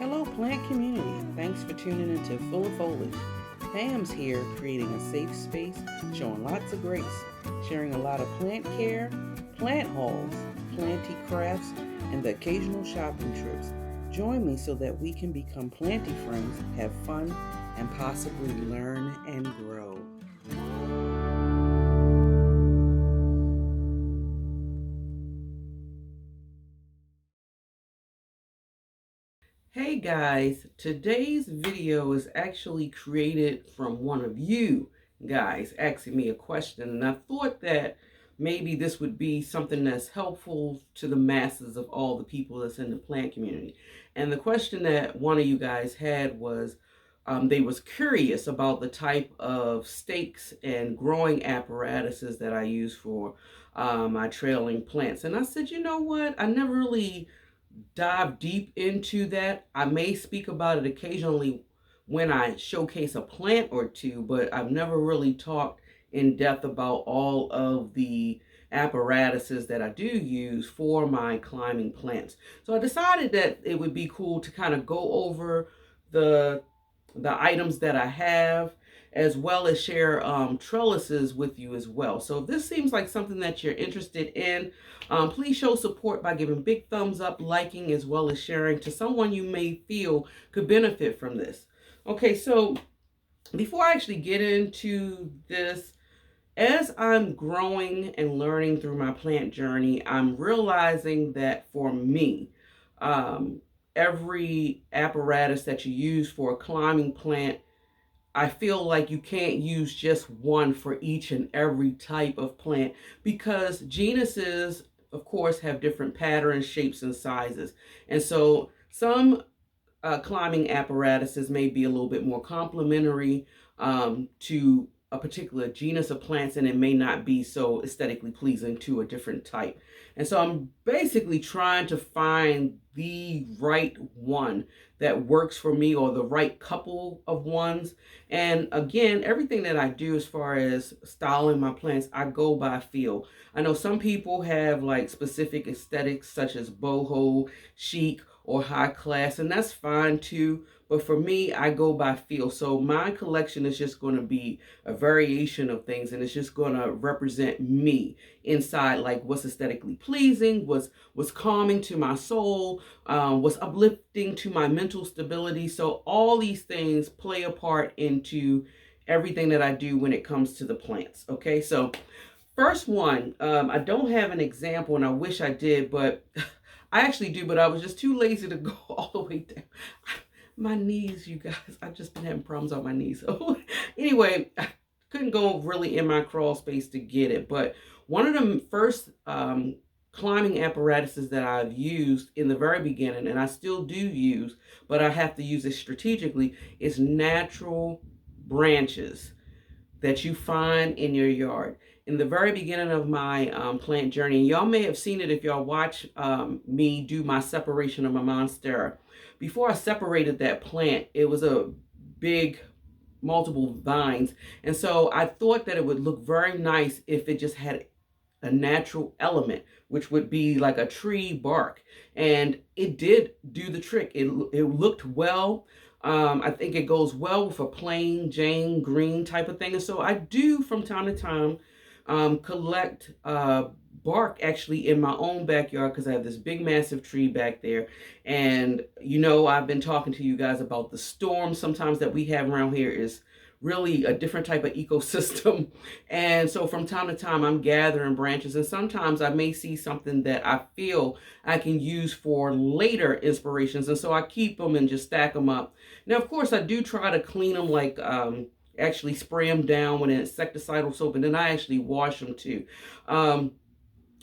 Hello, plant community. Thanks for tuning into Full of Foliage. Pam's here creating a safe space, showing lots of grace, sharing a lot of plant care, plant hauls, planty crafts, and the occasional shopping trips. Join me so that we can become planty friends, have fun, and possibly learn and grow. Hey guys, today's video is actually created from one of you guys asking me a question, and I thought that maybe this would be something that's helpful to the masses of all the people that's in the plant community. And the question that one of you guys had was, they was curious about the type of stakes and growing apparatuses that I use for my trailing plants. And I said, you know what, I never really dive deep into that. I may speak about it occasionally when I showcase a plant or two, but I've never really talked in depth about all of the apparatuses that I do use for my climbing plants. So I decided that it would be cool to kind of go over the items that I have, as well as share trellises with you as well. So if this seems like something that you're interested in, please show support by giving big thumbs up, liking, as well as sharing to someone you may feel could benefit from this. Okay, so before I actually get into this, as I'm growing and learning through my plant journey, I'm realizing that for me, every apparatus that you use for a climbing plant, I feel like you can't use just one for each and every type of plant, because genuses, of course, have different patterns, shapes, and sizes. And so some climbing apparatuses may be a little bit more complementary to a particular genus of plants, and it may not be so aesthetically pleasing to a different type. And so I'm basically trying to find the right one that works for me, or the right couple of ones. And again, everything that I do as far as styling my plants, I go by feel. I know some people have like specific aesthetics such as boho, chic, or high class, and that's fine too. But for me, I go by feel. So my collection is just going to be a variation of things, and it's just going to represent me inside, like what's aesthetically pleasing, what's calming to my soul, what's uplifting to my mental stability. So all these things play a part into everything that I do when it comes to the plants. Okay, so first one, I don't have an example, and I wish I did, but I actually do, but I was just too lazy to go all the way down. My knees, you guys, I've just been having problems on my knees. So anyway, I couldn't go really in my crawl space to get it. But one of the first climbing apparatuses that I've used in the very beginning, and I still do use, but I have to use it strategically, is natural branches that you find in your yard. In the very beginning of my plant journey, and y'all may have seen it if y'all watch me do my separation of my monstera. Before I separated that plant, it was a big multiple vines, and so I thought that it would look very nice if it just had a natural element, which would be like a tree bark, and it did do the trick. It looked well. I think it goes well with a plain Jane green type of thing. And so I do from time to time collect bark actually in my own backyard, because I have this big massive tree back there. And you know, I've been talking to you guys about the storms sometimes that we have around here is really a different type of ecosystem. And so from time to time, I'm gathering branches, and sometimes I may see something that I feel I can use for later inspirations. And so I keep them and just stack them up. Now, of course, I do try to clean them, like actually spray them down with an insecticidal soap, and then I actually wash them too.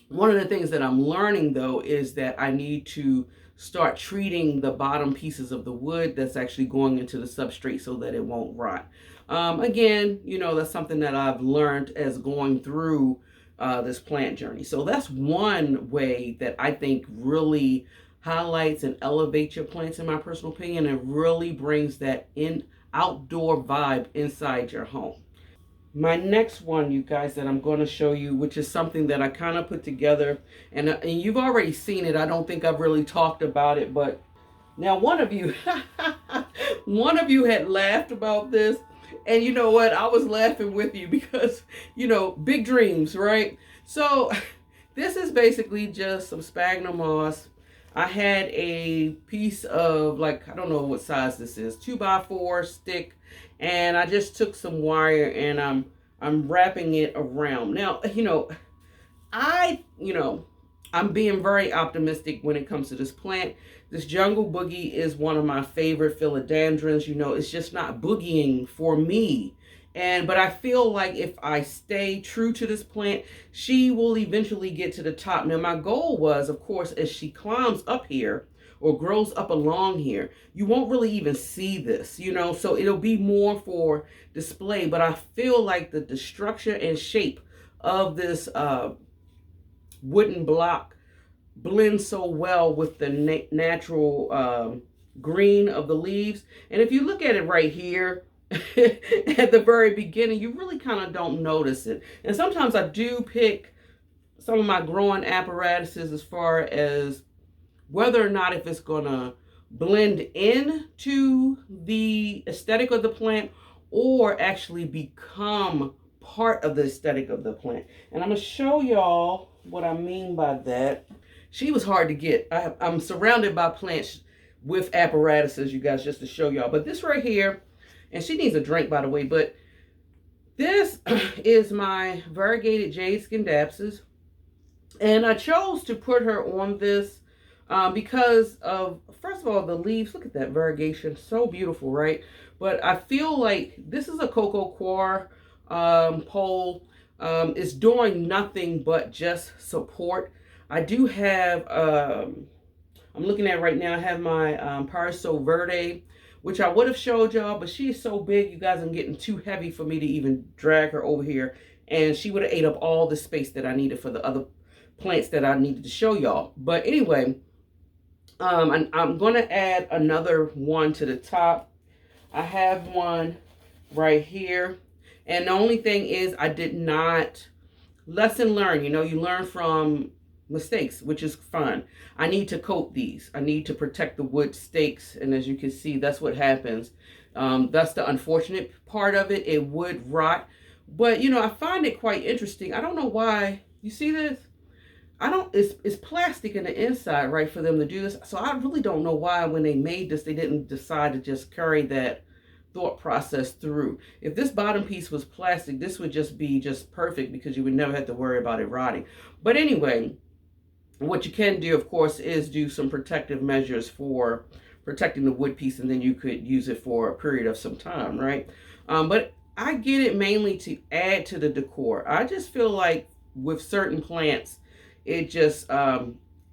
One of the things that I'm learning though is that I need to start treating the bottom pieces of the wood that's actually going into the substrate so that it won't rot. Again, you know, that's something that I've learned as going through this plant journey. So that's one way that I think really highlights and elevates your plants, in my personal opinion, and really brings that outdoor vibe inside your home. My next one, you guys, that I'm going to show you, which is something that I kind of put together, and you've already seen it. I don't think I've really talked about it, but Now, one of you had laughed about this, and you know what? I was laughing with you because, big dreams, right? So, this is basically just some sphagnum moss. I had a piece of, like, I don't know what size this is, 2x4 stick, and I just took some wire and I'm wrapping it around. Now, I, I'm being very optimistic when it comes to this plant. This jungle boogie is one of my favorite philodendrons. It's just not boogieing for me. But I feel like if I stay true to this plant, she will eventually get to the top. Now, my goal was, of course, as she climbs up here or grows up along here, you won't really even see this, so it'll be more for display. But I feel like the structure and shape of this wooden block blends so well with the natural green of the leaves. And if you look at it right here at the very beginning, you really kind of don't notice it. And sometimes I do pick some of my growing apparatuses as far as whether or not if it's gonna blend in to the aesthetic of the plant or actually become part of the aesthetic of the plant. And I'm gonna show y'all what I mean by that. She was hard to get. I'm surrounded by plants with apparatuses, you guys, just to show y'all. But this right here, and she needs a drink, by the way, but this is my variegated jade scindapsus. And I chose to put her on this because of, first of all, the leaves. Look at that variegation. So beautiful, right? But I feel like this is a Coco coir pole. It's doing nothing but just support. I do have, I'm looking at right now, I have my Parasol Verde, which I would have showed y'all, but she is so big, you guys, I'm getting too heavy for me to even drag her over here. And she would have ate up all the space that I needed for the other plants that I needed to show y'all. But anyway, I'm going to add another one to the top. I have one right here. And the only thing is I did not lesson learn. You learn from mistakes, which is fun. I need to coat these. I need to protect the wood stakes. And as you can see, that's what happens. That's the unfortunate part of it. It would rot. But, I find it quite interesting. I don't know why. You see this? It's plastic in the inside, right, for them to do this. So I really don't know why when they made this, they didn't decide to just carry that thought process through. If this bottom piece was plastic, this would just be perfect because you would never have to worry about it rotting. But anyway, what you can do, of course, is do some protective measures for protecting the wood piece, and then you could use it for a period of some time, right? But I get it mainly to add to the decor. I just feel like with certain plants, it just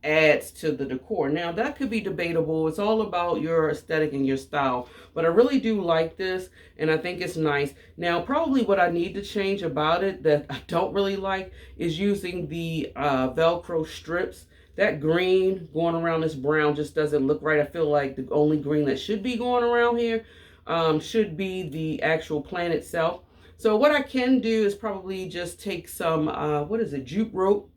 adds to the decor. Now, that could be debatable. It's all about your aesthetic and your style. But I really do like this, and I think it's nice. Now, probably what I need to change about it that I don't really like is using the Velcro strips. That green going around this brown just doesn't look right. I feel like the only green that should be going around here should be the actual plant itself. So what I can do is probably just take some, jute rope,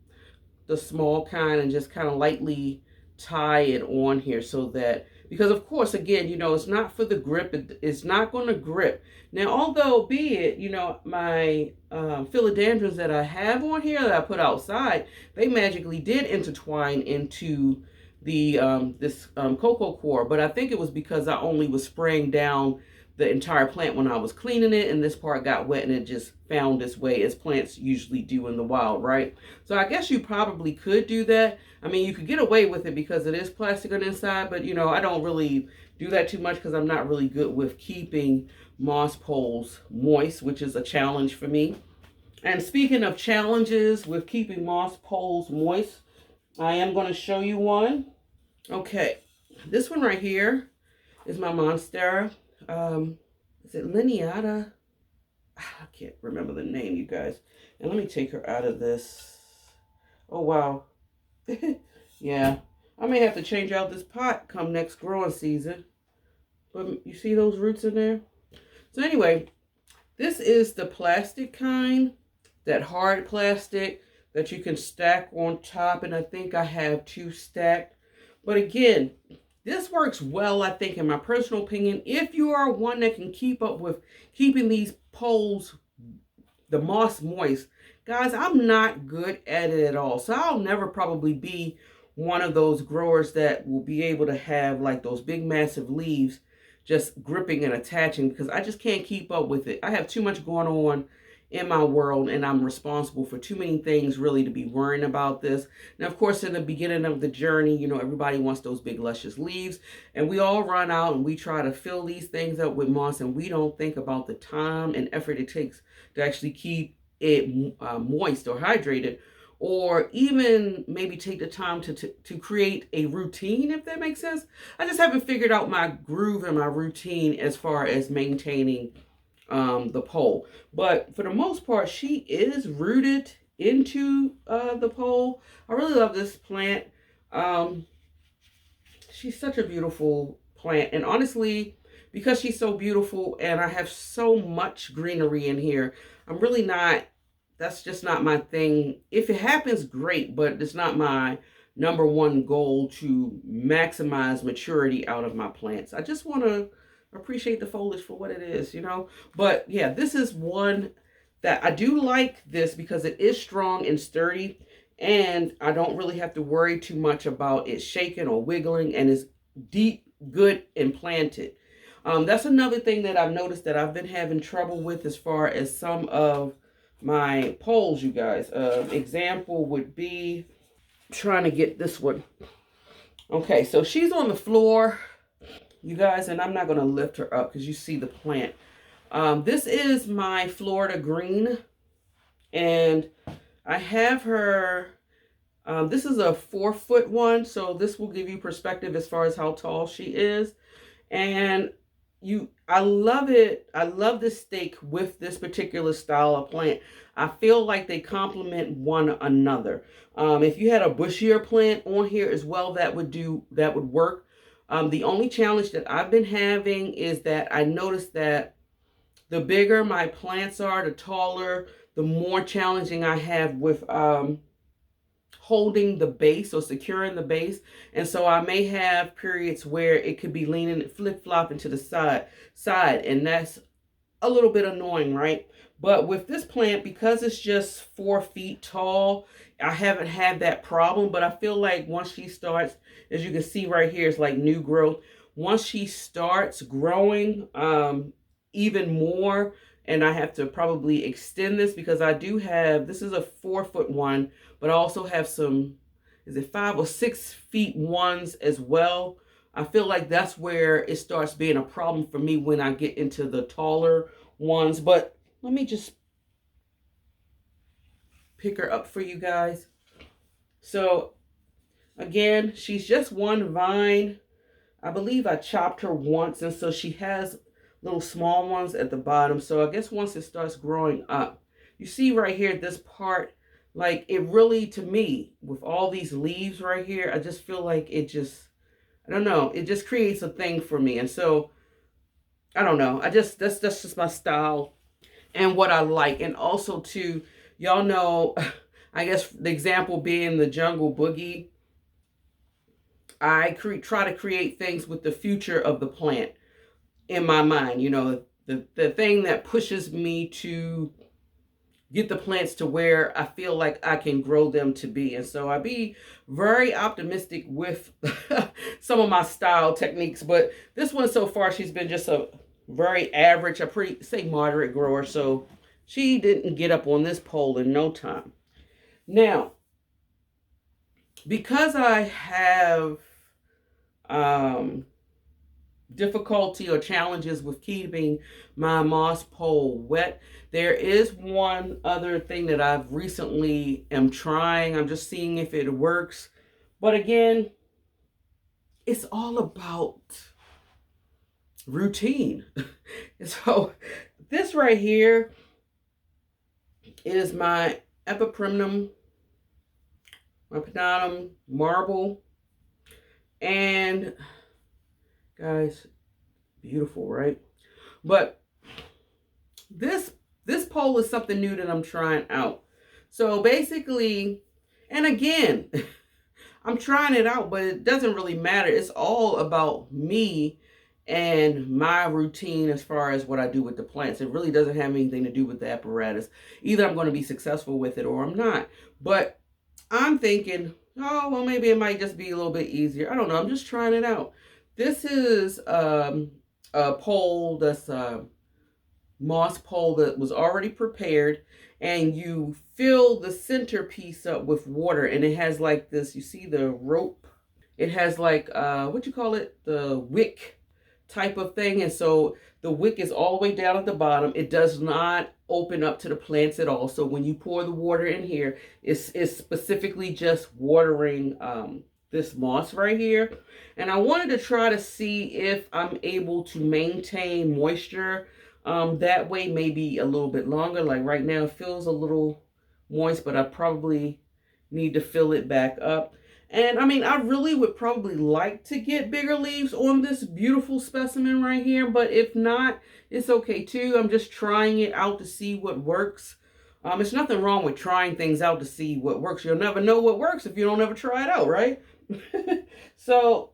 the small kind, and just kind of lightly tie it on here so that, because of course, again, it's not for the grip. It's not going to grip. Now, although be it, my philodendrons that I have on here that I put outside, they magically did intertwine into the this coco coir, but I think it was because I only was spraying down the entire plant when I was cleaning it, and this part got wet and it just found its way, as plants usually do in the wild, right? So I guess you probably could do that. I mean, you could get away with it because it is plastic on the inside, but I don't really do that too much because I'm not really good with keeping moss poles moist, which is a challenge for me. And speaking of challenges with keeping moss poles moist, I am going to show you one. Okay, this one right here is my Monstera. Is it Lineata? I can't remember the name, you guys. And let me take her out of this. Oh, wow. Yeah, I may have to change out this pot come next growing season. But you see those roots in there? So anyway, this is the plastic kind, that hard plastic that you can stack on top. And I think I have 2 stacked. But again, This works well, I think, in my personal opinion. If you are one that can keep up with keeping these poles, the moss moist, guys, I'm not good at it at all. So I'll never probably be one of those growers that will be able to have like those big massive leaves just gripping and attaching, because I just can't keep up with it. I have too much going on in my world, and I'm responsible for too many things really to be worrying about this. Now, of course, in the beginning of the journey, you know, everybody wants those big luscious leaves, and we all run out and we try to fill these things up with moss, and we don't think about the time and effort it takes to actually keep it moist or hydrated, or even maybe take the time to create a routine, if that makes sense. I just haven't figured out my groove and my routine as far as maintaining the pole. But for the most part, she is rooted into the pole. I really love this plant. She's such a beautiful plant. And honestly, because she's so beautiful and I have so much greenery in here, I'm really not, that's just not my thing. If it happens, great, but it's not my number one goal to maximize maturity out of my plants. I just want to appreciate the foliage for what it is, you know. But yeah, this is one that I do like this because it is strong and sturdy, and I don't really have to worry too much about it shaking or wiggling, and is deep, good, and planted. That's another thing that I've noticed that I've been having trouble with as far as some of my poles, you guys. Example would be trying to get this one. Okay, so she's on the floor, you guys, and I'm not going to lift her up because you see the plant. This is my Florida green, and I have her, this is a 4-foot one, so this will give you perspective as far as how tall she is. And I love it. I love this stake with this particular style of plant. I feel like they complement one another. If you had a bushier plant on here as well, that would work. The only challenge that I've been having is that I noticed that the bigger my plants are, the taller, the more challenging I have with holding the base or securing the base. And so I may have periods where it could be leaning, flip-flopping to the side, and that's a little bit annoying, right? But with this plant, because it's just 4 feet tall, I haven't had that problem. But I feel like once she starts, as you can see right here, it's like new growth. Once she starts growing even more, and I have to probably extend this because I do have, this is a 4-foot one, but I also have some, is it 5 or 6 feet ones as well. I feel like that's where it starts being a problem for me when I get into the taller ones. But let me just pick her up for you guys. So again, she's just one vine. I believe I chopped her once, and so she has little small ones at the bottom. So I guess once it starts growing up, you see right here, this part, like it really, to me, with all these leaves right here, I just feel like it just, I don't know, it just creates a thing for me. And so I don't know, that's just my style and what I like. And also too, y'all know, I guess the example being the jungle boogie, I try to create things with the future of the plant in my mind, you know, the thing that pushes me to get the plants to where I feel like I can grow them to be. And so I be very optimistic with some of my style techniques. But this one so far, she's been just a very average, a pretty, say, moderate grower. So she didn't get up on this pole in no time. Now, because I have difficulty or challenges with keeping my moss pole wet, there is one other thing that I've recently am trying. I'm just seeing if it works. But again, it's all about routine. So this right here is my epiprenum, my penatum marble. And guys, beautiful, right? But this pole is something new that I'm trying out. So basically, and again, I'm trying it out, but it doesn't really matter. It's all about me and my routine as far as what I do with the plants. It really doesn't have anything to do with the apparatus. Either I'm going to be successful with it or I'm not. But I'm thinking, oh, well, maybe it might just be a little bit easier. I don't know. I'm just trying it out. This is a pole that's moss pole that was already prepared, and you fill the centerpiece up with water, and it has like this, you see the rope, it has like what you call it, the wick type of thing. And so the wick is all the way down at the bottom. It does not open up to the plants at all. So when you pour the water in here, it's specifically just watering this moss right here. And I wanted to try to see if I'm able to maintain moisture that way, maybe a little bit longer. Like right now it feels a little moist, but I probably need to fill it back up. And I mean, I really would probably like to get bigger leaves on this beautiful specimen right here, but if not, it's okay too. I'm just trying it out to see what works. It's nothing wrong with trying things out to see what works. You'll never know what works if you don't ever try it out, right? So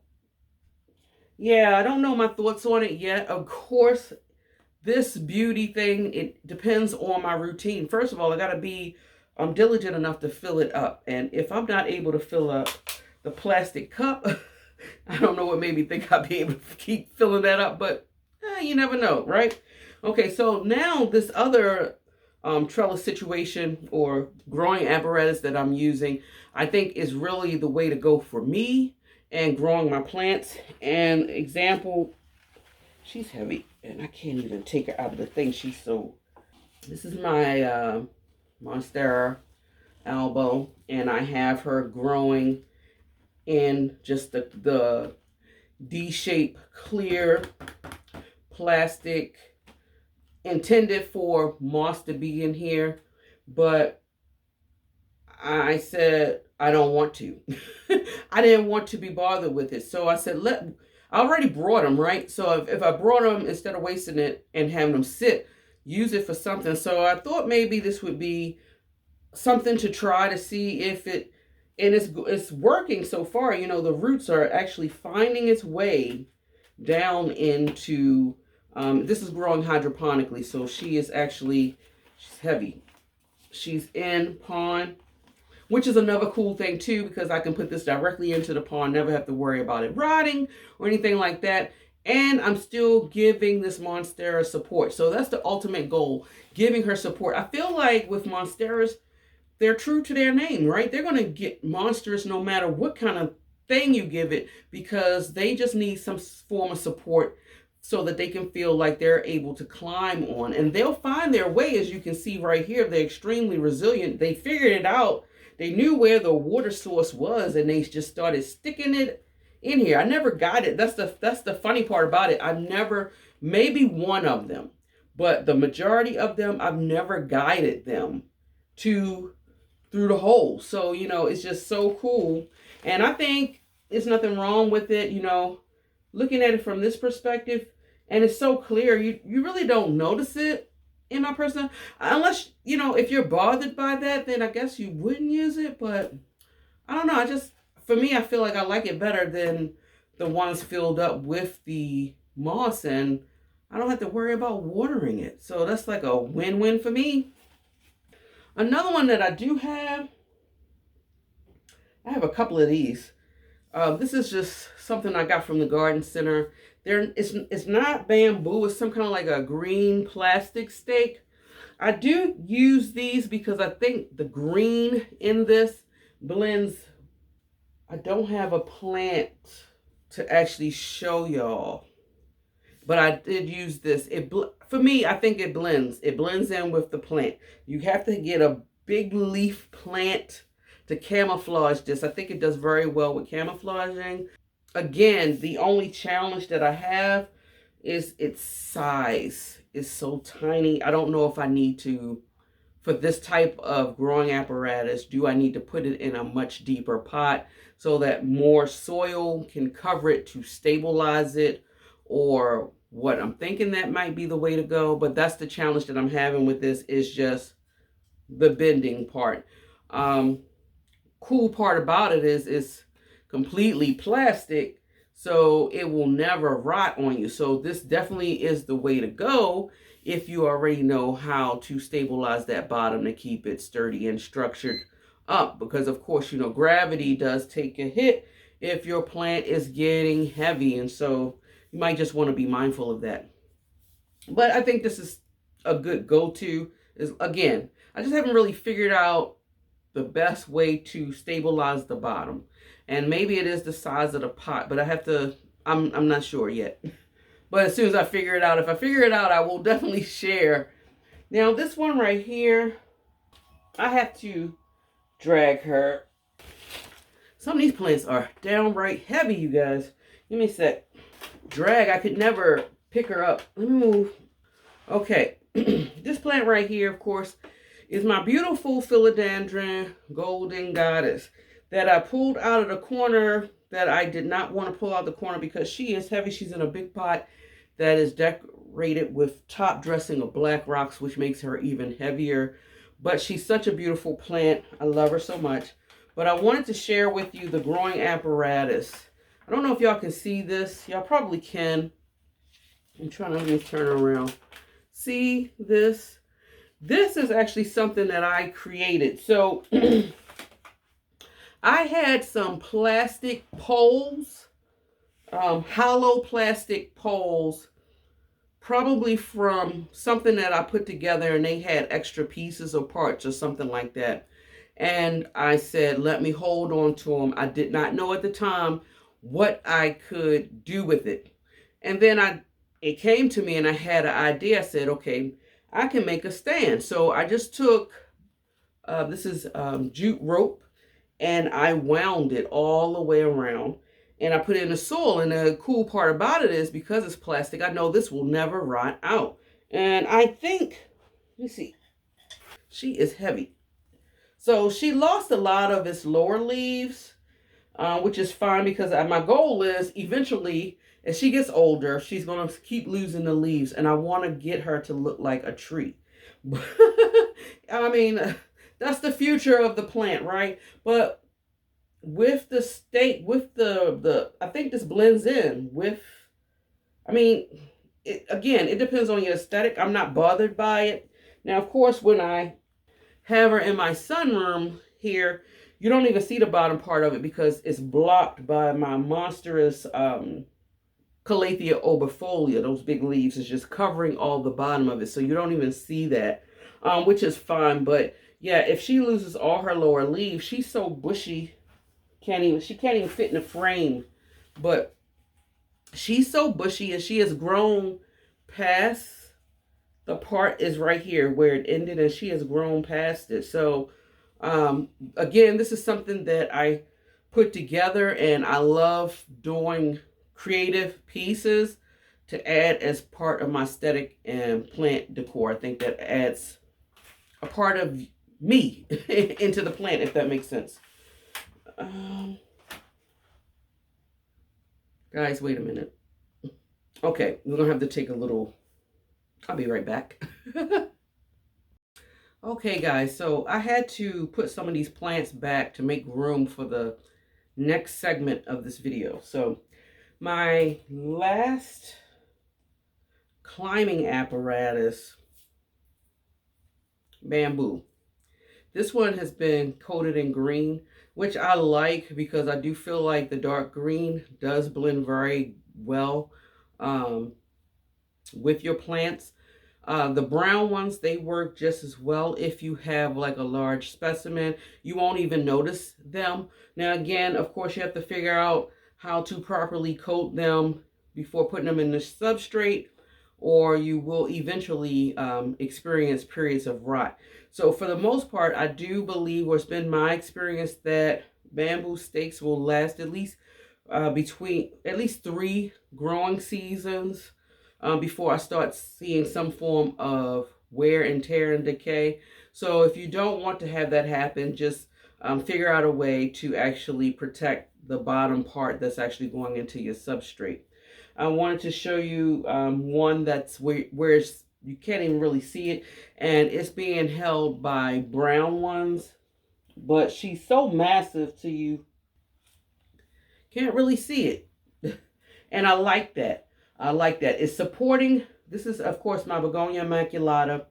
yeah, I don't know my thoughts on it yet. Of course, this beauty thing, it depends on my routine. First of all, I got to be diligent enough to fill it up. And if I'm not able to fill up the plastic cup, I don't know what made me think I'd be able to keep filling that up, but you never know, right? Okay, so now this other trellis situation or growing apparatus that I'm using, I think is really the way to go for me and growing my plants. And example, she's heavy and I can't even take her out of the thing. She's so, this is my Monstera elbow, and I have her growing in just the D-shaped clear plastic intended for moss to be in here, but I said I don't want to. I didn't want to be bothered with it, so I said I already brought them, right? So if I brought them, instead of wasting it and having them sit, use it for something. So I thought maybe this would be something to try to see if it, and it's working so far. You know, the roots are actually finding its way down into, this is growing hydroponically. So she's heavy. She's in pond, which is another cool thing too, because I can put this directly into the pond, never have to worry about it rotting or anything like that. And I'm still giving this Monstera support. So that's the ultimate goal, giving her support. I feel like with Monsteras, they're true to their name, right? They're going to get monstrous no matter what kind of thing you give it, because they just need some form of support so that they can feel like they're able to climb on. And they'll find their way, as you can see right here. They're extremely resilient. They figured it out. They knew where the water source was, and they just started sticking it in here. I never got it. That's the funny part about it. I've never, maybe one of them, but the majority of them, I've never guided them through the hole. So, you know, it's just so cool. And I think there's nothing wrong with it, you know, looking at it from this perspective. And it's so clear. You really don't notice it, in my personal, unless, you know, if you're bothered by that, then I guess you wouldn't use it. But I don't know. For me, I feel like I like it better than the ones filled up with the moss, and I don't have to worry about watering it. So that's like a win-win for me. Another one that I do have, I have a couple of these. This is just something I got from the garden center. It's not bamboo. It's some kind of like a green plastic stake. I do use these because I think the green in this blends. I don't have a plant to actually show y'all, but I did use this. For me, I think it blends. It blends in with the plant. You have to get a big leaf plant to camouflage this. I think it does very well with camouflaging. Again, the only challenge that I have is its size. It's so tiny. I don't know if I need to, for this type of growing apparatus, do I need to put it in a much deeper pot so that more soil can cover it to stabilize it, or what? I'm thinking that might be the way to go, but that's the challenge that I'm having with this, is just the bending part. Cool part about it is completely plastic, so it will never rot on you. So this definitely is the way to go if you already know how to stabilize that bottom to keep it sturdy and structured up. Because of course, you know, gravity does take a hit if your plant is getting heavy. And so you might just want to be mindful of that. But I think this is a good go-to. Is again, I just haven't really figured out the best way to stabilize the bottom. And maybe it is the size of the pot, but I'm not sure yet. But as soon as I figure it out, if I figure it out, I will definitely share. Now this one right here, I have to drag her. Some of these plants are downright heavy, you guys. Give me a sec. Drag, I could never pick her up. Let me move. Okay, this plant right here, of course, is my beautiful philodendron golden goddess that I pulled out of the corner that I did not want to pull out the corner because she is heavy. She's in a big pot that is decorated with top dressing of black rocks, which makes her even heavier. But she's such a beautiful plant. I love her so much. But I wanted to share with you the growing apparatus. I don't know if y'all can see this. Y'all probably can. I'm trying to let me turn around. See this? This is actually something that I created. So I had some plastic poles, hollow plastic poles, probably from something that I put together and they had extra pieces or parts or something like that. And I said, let me hold on to them. I did not know at the time what I could do with it. And then it came to me and I had an idea. I said, okay, I can make a stand. So I just took, this is jute rope, and I wound it all the way around. And I put it in the soil. And the cool part about it is because it's plastic, I know this will never rot out. And I think, let me see, she is heavy. So she lost a lot of its lower leaves, which is fine because my goal is eventually, as she gets older, she's going to keep losing the leaves. And I want to get her to look like a tree. I mean, that's the future of the plant, right? But with the state, with I think this blends in with, I mean, again, it depends on your aesthetic. I'm not bothered by it. Now, of course, when I have her in my sunroom here, you don't even see the bottom part of it because it's blocked by my monstrous Calathea obifolia. Those big leaves is just covering all the bottom of it. So you don't even see that, which is fine. But yeah, if she loses all her lower leaves, she's so bushy, she can't even fit in the frame. But she's so bushy and she has grown past the part is right here where it ended, and she has grown past it. So again, this is something that I put together, and I love doing creative pieces to add as part of my aesthetic and plant decor. I think that adds a part of me into the plant, if that makes sense. Guys, wait a minute. Okay, we're gonna have to take a little, I'll be right back. Okay, guys, so I had to put some of these plants back to make room for the next segment of this video. So my last climbing apparatus, bamboo. This one has been coated in green, which I like because I do feel like the dark green does blend very well with your plants. The brown ones, they work just as well if you have like a large specimen. You won't even notice them. Now again, of course, you have to figure out how to properly coat them before putting them in the substrate, or you will eventually experience periods of rot. So for the most part, I do believe, or it's been my experience, that bamboo stakes will last at least between at least 3 growing seasons before I start seeing some form of wear and tear and decay. So if you don't want to have that happen, just figure out a way to actually protect the bottom part that's actually going into your substrate. I wanted to show you one that's where you can't even really see it, and it's being held by brown ones, but she's so massive to you Can't really see it. And I like that. I like that. It's supporting, this is of course my Begonia Immaculata.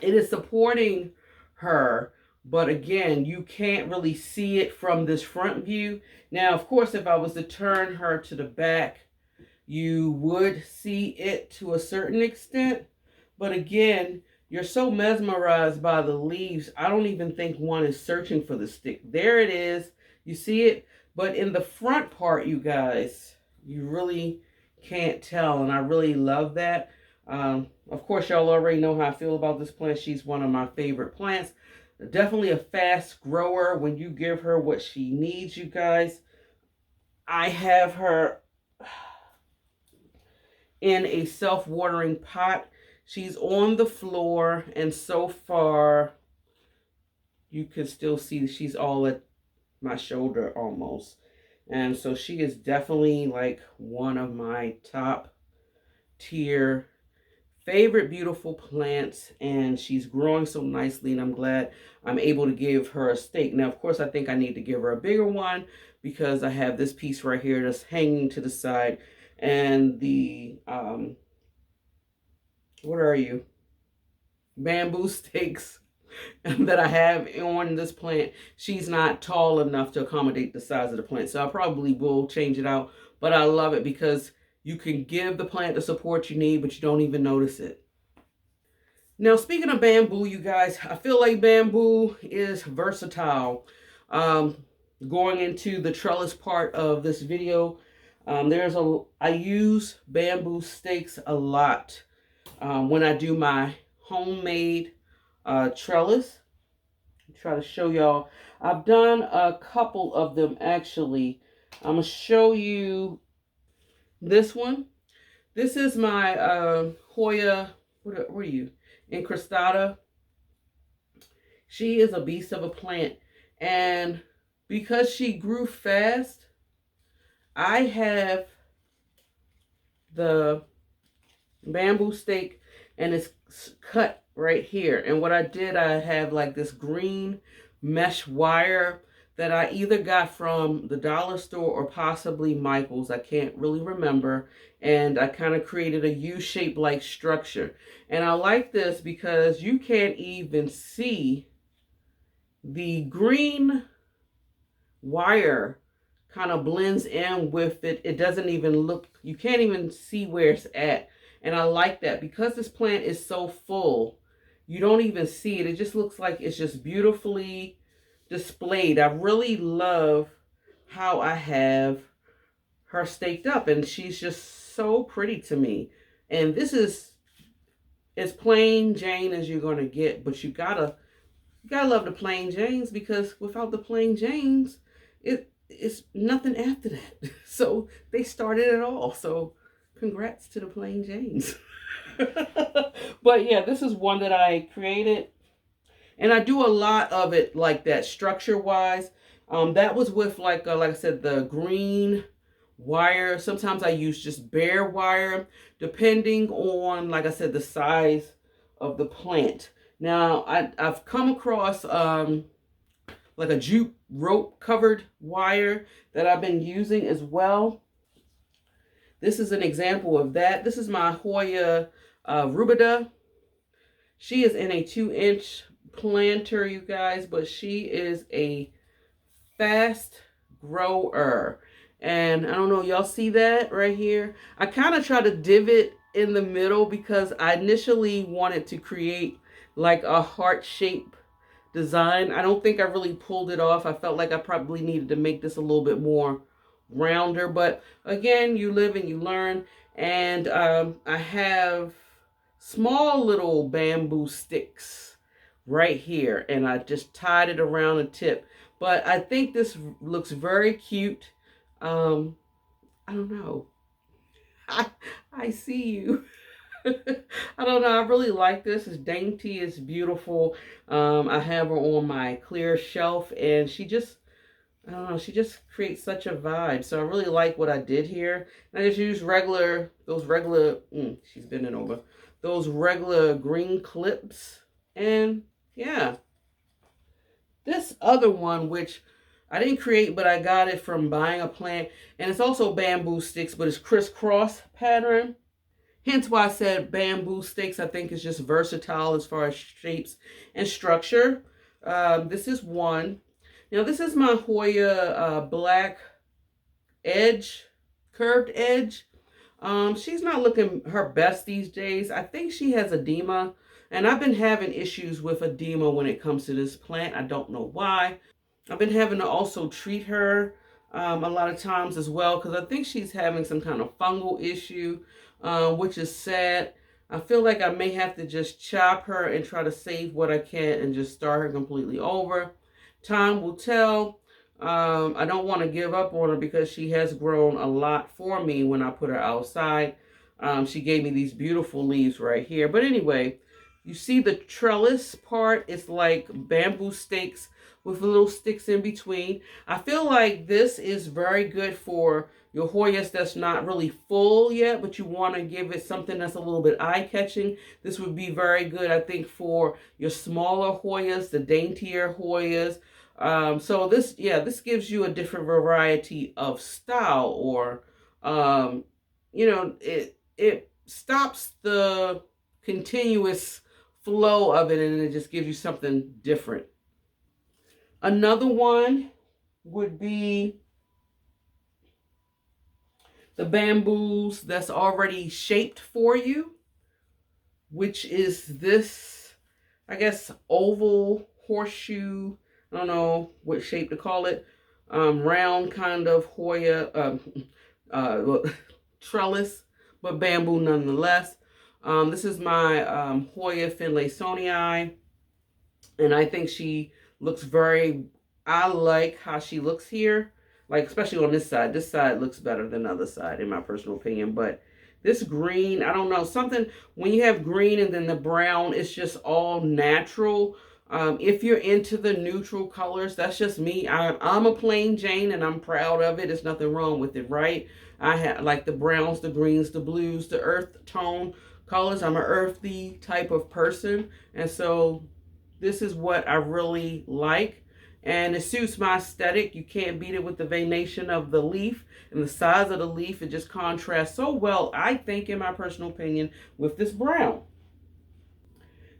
It is supporting her, but again, you can't really see it from this front view. Now, of course, if I was to turn her to the back, you would see it to a certain extent. But again, you're so mesmerized by the leaves, I don't even think one is searching for the stick. There it is. You see it? But in the front part, you guys, you really can't tell. And I really love that. Of course, y'all already know how I feel about this plant. She's one of my favorite plants. Definitely a fast grower when you give her what she needs, you guys. I have her in a self-watering pot. She's on the floor, and so far you can still see that she's all at my shoulder almost. And so she is definitely like one of my top tier favorite beautiful plants, and she's growing so nicely, and I'm glad I'm able to give her a stake. Now, of course, I think I need to give her a bigger one because I have this piece right here that's hanging to the side, and the what are you, bamboo stakes that I have on this plant, she's not tall enough to accommodate the size of the plant. So I probably will change it out, but I love it because you can give the plant the support you need, but you don't even notice it. Now, speaking of bamboo, you guys, I feel like bamboo is versatile. Going into the trellis part of this video, I use bamboo stakes a lot when I do my homemade trellis. Try to show y'all. I've done a couple of them actually. I'm gonna show you this one. This is my Hoya, what are you? Incrustada. She is a beast of a plant. And because she grew fast, I have the bamboo stake and it's cut right here. And what I did, I have like this green mesh wire that I either got from the dollar store or possibly Michael's. I can't really remember. And I kind of created a U-shaped like structure. And I like this because you can't even see the green wire kind of blends in with it. It doesn't even look, you can't even see where it's at. And I like that because this plant is so full, you don't even see it. It just looks like it's just beautifully displayed. I really love how I have her staked up, and she's just so pretty to me. And this is as plain Jane as you're gonna get, but you gotta love the plain Janes, because without the plain Janes, it's nothing after that. So they started it all. So congrats to the plain Janes. But yeah, this is one that I created. And I do a lot of it like that, structure-wise. That was with, like I said, the green wire. Sometimes I use just bare wire, depending on, like I said, the size of the plant. Now, I've come across like a jute rope covered wire that I've been using as well. This is an example of that. This is my Hoya rubida. She is in a 2-inch planter, you guys, but she is a fast grower. And I don't know, y'all see that right here? I kind of try to divot in the middle because I initially wanted to create like a heart shape design. I don't think I really pulled it off. I felt like I probably needed to make this a little bit more rounder, but again, you live and you learn. And I have small little bamboo sticks right here, and I just tied it around the tip. But I think this looks very cute. I don't know. I see you. I don't know. I really like this. It's dainty. It's beautiful. I have her on my clear shelf, and she just, I don't know, she just creates such a vibe. So I really like what I did here. And I just use she's bending over, those regular green clips. And yeah, this other one, which I didn't create, but I got it from buying a plant. And it's also bamboo sticks, but it's crisscross pattern. Hence why I said bamboo sticks. I think it's just versatile as far as shapes and structure. This is one. Now this is my Hoya black edge, curved edge. She's not looking her best these days. I think she has edema, and I've been having issues with edema when it comes to this plant. I don't know why. I've been having to also treat her a lot of times as well because I think she's having some kind of fungal issue, which is sad. I feel like I may have to just chop her and try to save what I can and just start her completely over. Time will tell. I don't want to give up on her because she has grown a lot for me when I put her outside. She gave me these beautiful leaves right here. But anyway, you see the trellis part? It's like bamboo stakes with little sticks in between. I feel like this is very good for your Hoyas that's not really full yet, but you want to give it something that's a little bit eye-catching. This would be very good, I think, for your smaller Hoyas, the daintier Hoyas. So this gives you a different variety of style, or, it stops the continuous flow of it, and it just gives you something different. Another one would be the bamboos that's already shaped for you, which is this, I guess, oval horseshoe. I don't know what shape to call it. Round kind of Hoya trellis, but bamboo nonetheless. This is my Hoya finlaysonii, and I think she looks I like how she looks here, like especially on this side. This side looks better than the other side, in my personal opinion. But this green, I don't know, something, when you have green and then the brown, it's just all natural. If you're into the neutral colors, that's just me. I'm a plain Jane, and I'm proud of it. There's nothing wrong with it, right? I have like the browns, the greens, the blues, the earth tone colors. I'm an earthy type of person, and so this is what I really like, and it suits my aesthetic. You can't beat it with the venation of the leaf and the size of the leaf. It just contrasts so well, I think, in my personal opinion, with this brown.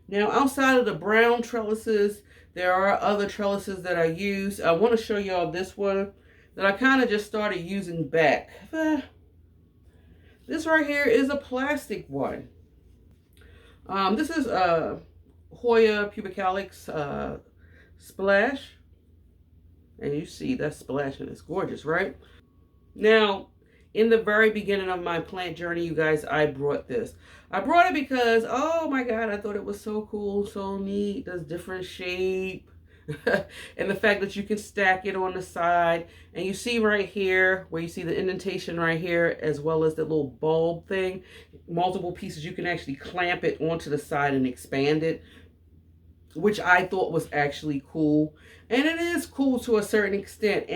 Now, outside of the brown trellises, there are other trellises that I use. I want to show y'all this one that I kind of just started using back. This right here is a plastic one. This is Hoya pubicalis splash. And you see that splash, and it's gorgeous, right? Now, in the very beginning of my plant journey, you guys, I brought this. I brought it because, oh my God, I thought it was so cool, so neat. Does different shape. And the fact that you can stack it on the side. And you see right here, where you see the indentation right here, as well as the little bulb thing, multiple pieces, you can actually clamp it onto the side and expand it, which I thought was actually cool. And it is cool to a certain extent.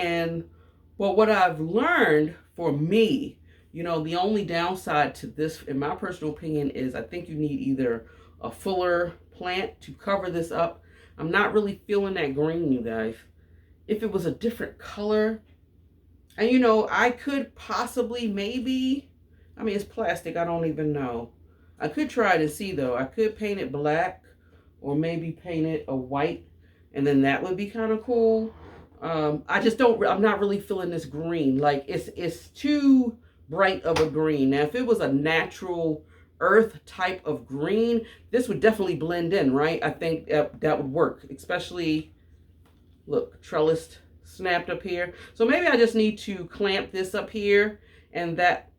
But what I've learned, for me, the only downside to this, in my personal opinion, is I think you need either a fuller plant to cover this up. I'm not really feeling that green, you guys. If it was a different color, and I could possibly, maybe, it's plastic, I don't even know. I could try it and see, though. I could paint it black, or maybe paint it a white, and then that would be kind of cool. I'm not really feeling this green. Like, it's too bright of a green. Now, if it was a natural earth type of green, this would definitely blend in, right? I think that would work, especially, look, trellis snapped up here. So maybe I just need to clamp this up here, and that,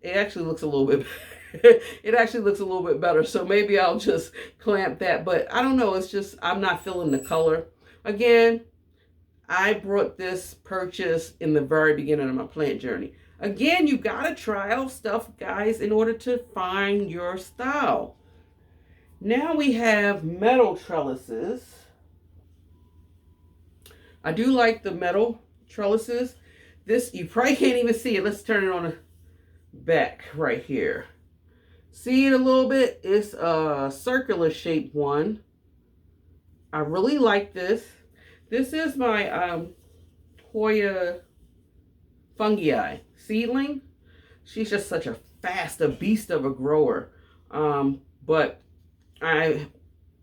it actually looks a little bit it actually looks a little bit better. So maybe I'll just clamp that, but I don't know. It's just, I'm not feeling the color. Again, I brought this purchase in the very beginning of my plant journey. Again, you gotta try out stuff, guys, in order to find your style. Now we have metal trellises. I do like the metal trellises. This, you probably can't even see it. Let's turn it on the back right here. See it a little bit? It's a circular shaped one. I really like this. This is my Hoya fungii seedling. She's just such a beast of a grower. But I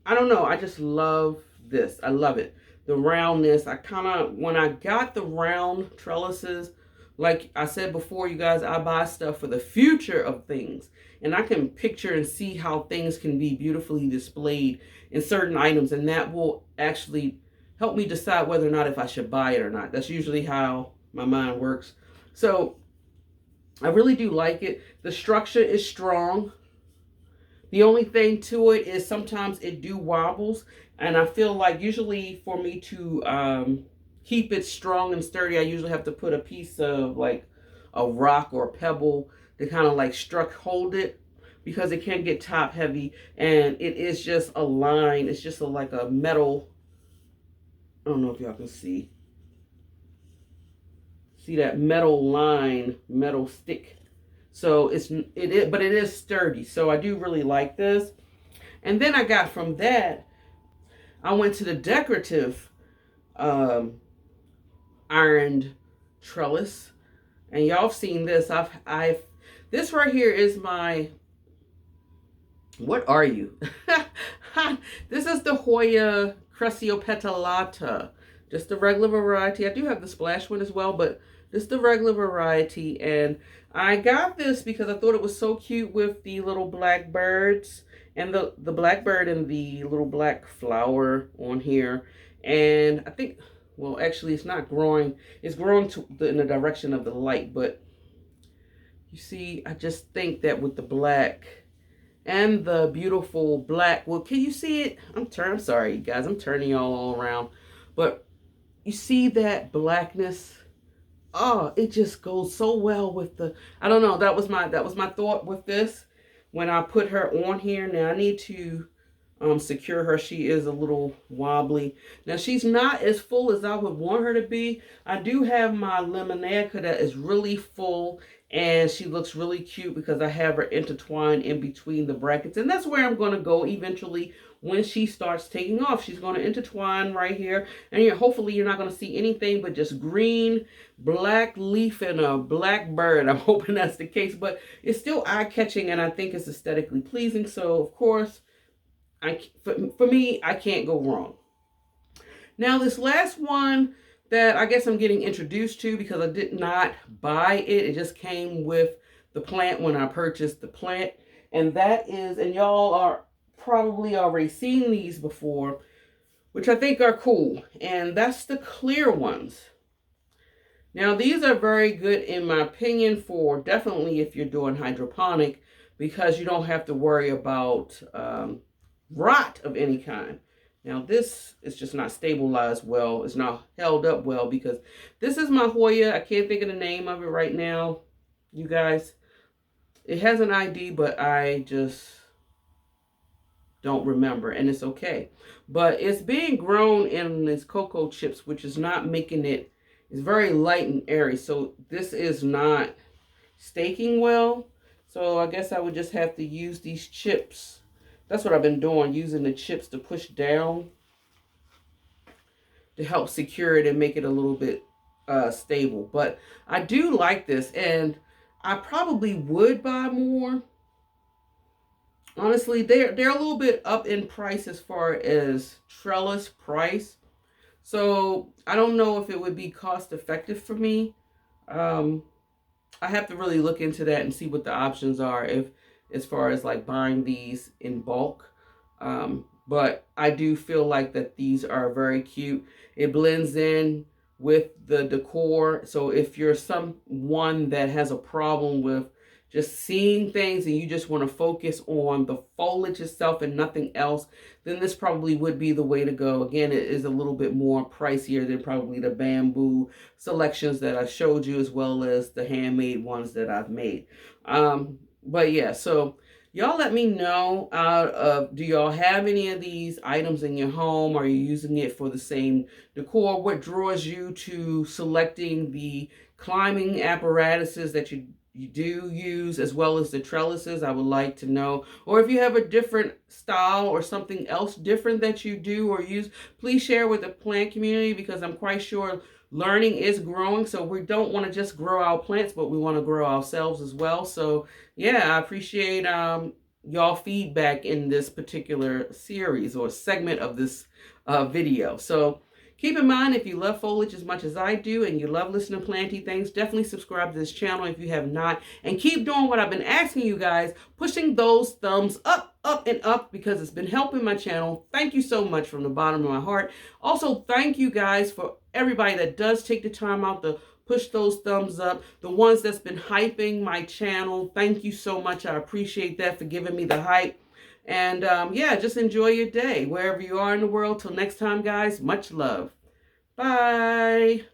don't know. I just love this. I love it. The roundness. When I got the round trellises, like I said before, you guys, I buy stuff for the future of things. And I can picture and see how things can be beautifully displayed in certain items. And that will actually help me decide whether or not if I should buy it or not. That's usually how my mind works. So I really do like it. The structure is strong. The only thing to it is sometimes it do wobbles, and I feel like usually for me to keep it strong and sturdy, I usually have to put a piece of like a rock or a pebble to kind of like hold it, because it can get top heavy, and it is just a line. It's just like a metal. I don't know if y'all can see that metal line, metal stick. So but it is sturdy. So I do really like this. And then I got from that, I went to the decorative ironed trellis, and y'all have seen this. This right here is my. What are you? This is the Hoya crassopetallata, just the regular variety. I do have the splash one as well, but this the regular variety. And I got this because I thought it was so cute with the little black birds and the blackbird and the little black flower on here. And I think, well, actually it's not growing. It's growing in the direction of the light, but you see, I just think that with the black and the beautiful black, well, can you see it? I'm sorry, guys, I'm turning y'all all around, but you see that blackness? Oh, it just goes so well with the, I don't know, that was my thought with this when I put her on here. Now I need to secure her. She is a little wobbly. Now she's not as full as I would want her to be. I do have my lemonade that is really full, and she looks really cute because I have her intertwined in between the brackets, and that's where I'm going to go eventually. When she starts taking off, she's going to intertwine right here, and hopefully you're not going to see anything but just green, black leaf, and a black bird. I'm hoping that's the case, but it's still eye-catching, and I think it's aesthetically pleasing. So of course, for me, I can't go wrong. Now this last one that I guess I'm getting introduced to, because I did not buy it. It just came with the plant when I purchased the plant, and that is, and y'all are probably already seen these before, which I think are cool, and that's the clear ones. Now these are very good in my opinion for definitely if you're doing hydroponic, because you don't have to worry about rot of any kind. Now this is just not stabilized well. It's not held up well, because this is my Hoya. I can't think of the name of it right now, you guys. It has an ID, but I just don't remember, and it's okay. But it's being grown in this cocoa chips, which is not making it, it's very light and airy. So this is not staking well. So I guess I would just have to use these chips. That's what I've been doing, using the chips to push down to help secure it and make it a little bit stable. But I do like this, and I probably would buy more. Honestly, they're a little bit up in price as far as trellis price. So I don't know if it would be cost effective for me. I have to really look into that and see what the options are, if as far as like buying these in bulk. But I do feel like that these are very cute. It blends in with the decor. So if you're someone that has a problem with just seeing things and you just want to focus on the foliage itself and nothing else, then this probably would be the way to go. Again, it is a little bit more pricier than probably the bamboo selections that I showed you, as well as the handmade ones that I've made. But yeah, so y'all let me know, do y'all have any of these items in your home? Are you using it for the same decor? What draws you to selecting the climbing apparatuses that you you do use, as well as the trellises. I would like to know. Or if you have a different style or something else different that you do or use, please share with the plant community, because I'm quite sure learning is growing. So we don't want to just grow our plants, but we want to grow ourselves as well. So yeah, I appreciate y'all feedback in this particular series or segment of this video. So keep in mind, if you love foliage as much as I do and you love listening to planty things, definitely subscribe to this channel if you have not. And keep doing what I've been asking you guys, pushing those thumbs up, up, and up, because it's been helping my channel. Thank you so much from the bottom of my heart. Also, thank you guys for everybody that does take the time out to push those thumbs up. The ones that's been hyping my channel, thank you so much. I appreciate that, for giving me the hype. And yeah, just enjoy your day wherever you are in the world. Till next time, guys, much love. Bye.